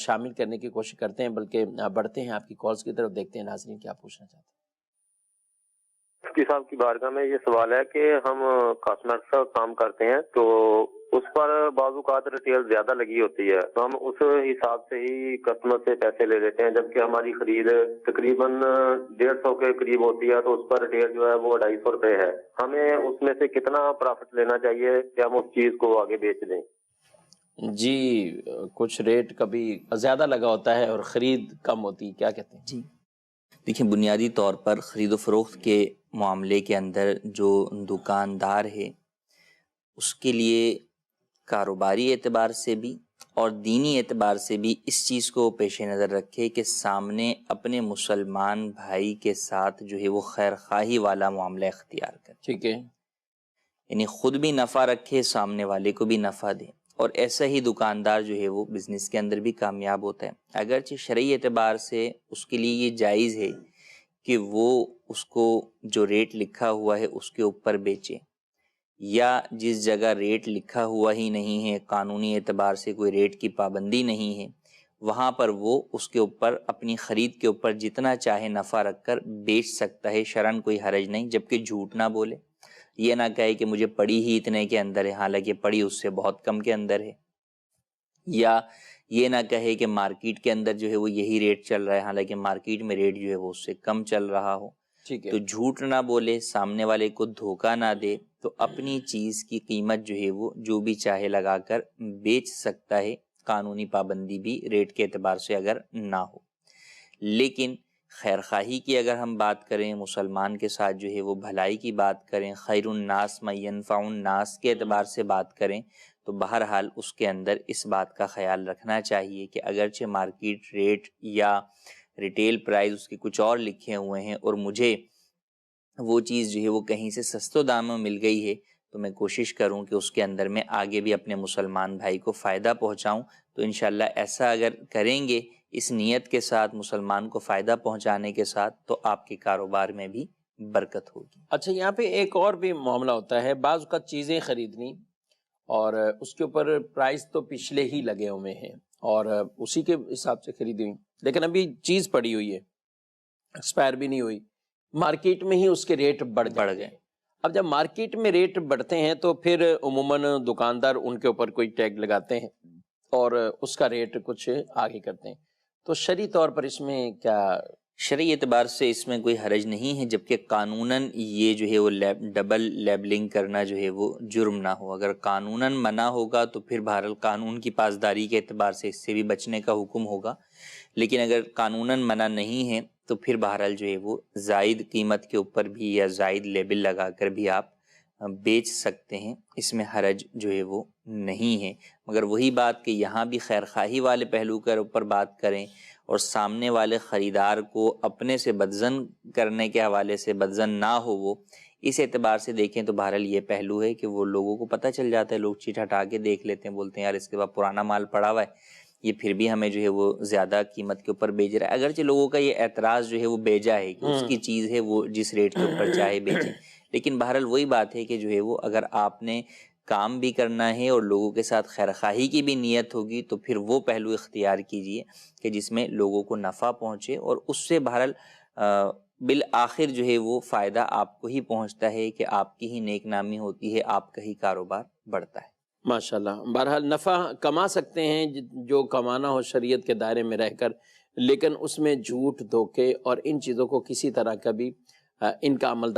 شامل کرنے کی کوشش کرتے ہیں، بلکہ بڑھتے ہیں آپ کی کالز کی طرف، دیکھتے ہیں ناظرین کیا پوچھنا چاہتے ہیں۔ مفتی صاحب کی بارگاہ میں یہ سوال ہے کہ ہم کاسمیٹکس کا کام کرتے ہیں تو اس پر بعض اوقات ریٹیل زیادہ لگی ہوتی ہے، تو ہم اس حساب سے ہی کسٹمر سے پیسے لے لیتے ہیں، جبکہ ہماری خرید تقریباً 150 کے قریب ہوتی ہے، تو اس پر ریٹیل جو ہے وہ 250 روپے ہے۔ ہمیں اس میں سے کتنا پرافٹ لینا چاہیے کہ ہم اس چیز کو آگے بیچ دیں؟ جی، کچھ ریٹ کبھی زیادہ لگا ہوتا ہے اور خرید کم ہوتی ہے، کیا کہتے ہیں؟ جی دیکھیں، بنیادی طور پر خرید و فروخت کے معاملے کے اندر جو دکاندار ہے اس کے لیے کاروباری اعتبار سے بھی اور دینی اعتبار سے بھی اس چیز کو پیش نظر رکھے کہ سامنے اپنے مسلمان بھائی کے ساتھ جو ہے وہ خیر خواہی والا معاملہ اختیار کرے، ٹھیک ہے، یعنی خود بھی نفع رکھے، سامنے والے کو بھی نفع دے، اور ایسا ہی دکاندار جو ہے وہ بزنس کے اندر بھی کامیاب ہوتا ہے۔ اگرچہ شرعی اعتبار سے اس کے لیے یہ جائز ہے کہ وہ اس کو جو ریٹ لکھا ہوا ہے اس کے اوپر بیچے، یا جس جگہ ریٹ لکھا ہوا ہی نہیں ہے، قانونی اعتبار سے کوئی ریٹ کی پابندی نہیں ہے، وہاں پر وہ اس کے اوپر اپنی خرید کے اوپر جتنا چاہے نفع رکھ کر بیچ سکتا ہے، شرعاً کوئی حرج نہیں، جبکہ جھوٹ نہ بولے، یہ نہ کہے کہ مجھے پڑی ہی اتنے کے اندر ہے حالانکہ پڑی اس سے بہت کم کے اندر ہے، یا یہ نہ کہے کہ مارکیٹ کے اندر جو ہے وہ یہی ریٹ چل رہا ہے حالانکہ مارکیٹ میں ریٹ جو ہے وہ اس سے کم چل رہا ہو۔ ٹھیک ہے، تو جھوٹ نہ بولے، سامنے والے کو دھوکہ نہ دے، تو اپنی چیز کی قیمت جو ہے وہ جو بھی چاہے لگا کر بیچ سکتا ہے، قانونی پابندی بھی ریٹ کے اعتبار سے اگر نہ ہو۔ لیکن خیر خواہی کی اگر ہم بات کریں، مسلمان کے ساتھ جو ہے وہ بھلائی کی بات کریں، خیر الناس من ینفع الناس کے اعتبار سے بات کریں، تو بہرحال اس کے اندر اس بات کا خیال رکھنا چاہیے کہ اگرچہ مارکیٹ ریٹ یا ریٹیل پرائز اس کے کچھ اور لکھے ہوئے ہیں اور مجھے وہ چیز جو ہے وہ کہیں سے سستوں داموں مل گئی ہے، تو میں کوشش کروں کہ اس کے اندر میں آگے بھی اپنے مسلمان بھائی کو فائدہ پہنچاؤں۔ تو انشاءاللہ ایسا اگر کریں گے اس نیت کے ساتھ، مسلمان کو فائدہ پہنچانے کے ساتھ، تو آپ کے کاروبار میں بھی برکت ہوگی۔ اچھا، یہاں پہ ایک اور بھی معاملہ ہوتا ہے، بعض اوقات چیزیں خریدنی اور اس کے اوپر پرائز تو پچھلے ہی لگے ہوئے ہیں اور اسی کے حساب سے خریدی ہوئی، لیکن ابھی چیز پڑی ہوئی ہے، ایکسپائر بھی نہیں ہوئی، مارکیٹ میں ہی اس کے ریٹ بڑھ گئے۔ اب جب مارکیٹ میں ریٹ بڑھتے ہیں تو پھر عموماً دکاندار ان کے اوپر کوئی ٹیگ لگاتے ہیں اور اس کا ریٹ کچھ آگے کرتے ہیں، تو شرعی طور پر اس میں کیا؟ شرعی اعتبار سے اس میں کوئی حرج نہیں ہے، جبکہ قانوناً یہ جو ہے وہ ڈبل لیبلنگ کرنا جو ہے وہ جرم نہ ہو۔ اگر قانوناً منع ہوگا تو پھر بہرحال قانون کی پاسداری کے اعتبار سے اس سے بھی بچنے کا حکم ہوگا، لیکن اگر قانوناً منع نہیں ہے تو پھر بہرحال جو ہے وہ زائد قیمت کے اوپر بھی یا زائد لیبل لگا کر بھی آپ بیچ سکتے ہیں، اس میں حرج جو ہے وہ نہیں ہے۔ مگر وہی بات کہ یہاں بھی خیر خواہی والے پہلو کے اوپر بات کریں اور سامنے والے خریدار کو اپنے سے بدظن کرنے کے حوالے سے بدظن نہ ہو، وہ اس اعتبار سے دیکھیں تو بہرحال یہ پہلو ہے کہ وہ لوگوں کو پتہ چل جاتا ہے، لوگ چیٹ ہٹا کے دیکھ لیتے ہیں، بولتے ہیں یار اس کے بعد پرانا مال پڑا ہوا ہے، یہ پھر بھی ہمیں جو ہے وہ زیادہ قیمت کے اوپر بیچ رہا ہے۔ اگرچہ لوگوں کا یہ اعتراض جو ہے وہ بیجا ہے کہ اس کی چیز ہے وہ جس ریٹ کے اوپر چاہے بیچیں، لیکن بہرحال وہی بات ہے کہ جو ہے وہ اگر آپ نے کام بھی کرنا ہے اور لوگوں کے ساتھ خیر خواہی کی بھی نیت ہوگی تو پھر وہ پہلو اختیار کیجئے کہ جس میں لوگوں کو نفع پہنچے اور اس سے بہرحال بالآخر جو ہے وہ فائدہ آپ کو ہی پہنچتا ہے کہ آپ کی ہی نیک نامی ہوتی ہے، آپ کا ہی کاروبار بڑھتا ہے۔ ماشاءاللہ، بہرحال نفع کما سکتے ہیں جو کمانا ہو شریعت کے دائرے میں رہ کر، لیکن اس میں جھوٹ، دھوکے اور ان چیزوں کو کسی طرح کا بھی ان کا عمل